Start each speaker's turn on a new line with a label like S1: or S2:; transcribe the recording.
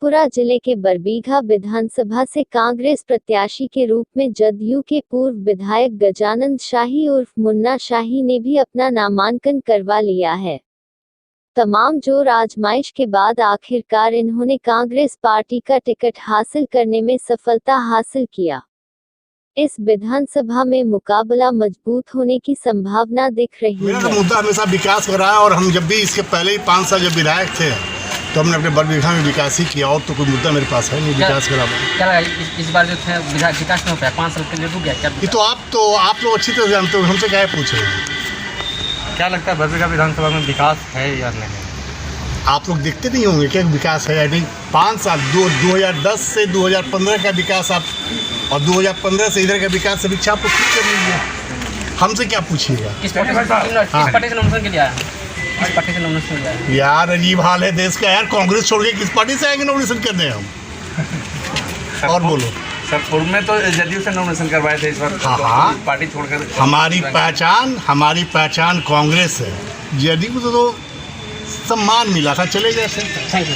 S1: शेखपुरा जिले के बरबीघा विधानसभा से कांग्रेस प्रत्याशी के रूप में जदयू के पूर्व विधायक गजानंद शाही उर्फ मुन्ना शाही ने भी अपना नामांकन करवा लिया है। तमाम जोर आजमाइश के बाद आखिरकार इन्होंने कांग्रेस पार्टी का टिकट हासिल करने में सफलता हासिल किया। इस विधानसभा में मुकाबला मजबूत होने की संभावना दिख रही है।
S2: मेरा मुद्दा हमेशा विकास का रहा है और हम जब भी इसके पहले ही 5 साल जब विधायक थे तो हमने अपने बरबीघा में विकास ही किया और तो कोई मुद्दा मेरे पास है नहीं विकास के अलावा।
S3: क्या इस बार जो थे विकास नहीं हो पाया, 5 साल के लिए रुक गया क्या?
S2: ये तो आप लोग अच्छी तरह जानते हो, हमसे क्या पूछ रहे हैं?
S4: क्या लगता है बरबीघा विधानसभा में विकास है या नहीं?
S2: आप लोग देखते नहीं होंगे क्या विकास है या नहीं। 5 साल 2010 से 2015 का विकास आप और 2015 से इधर का विकास समीक्षा आप खुद कर लीजिए, हमसे क्या पूछिएगा।
S3: किस पार्टी से नॉमिनेशन के लिए आया? किस पार्टी से नॉमिनेशन के लिए आया?
S2: यार अजीब हाल है देश का यार, कांग्रेस छोड़ के किस पार्टी से आएंगे नॉमिनेशन करने हम? और बोलो
S4: सर, पूर्व में तो जदयू से नॉमिनेशन करवाए थे, इस बार
S2: हाँ
S4: पार्टी छोड़कर
S2: हमारी पहचान कांग्रेस है। जदयू को तो सम्मान मिला था, चले गए।
S3: Thank you.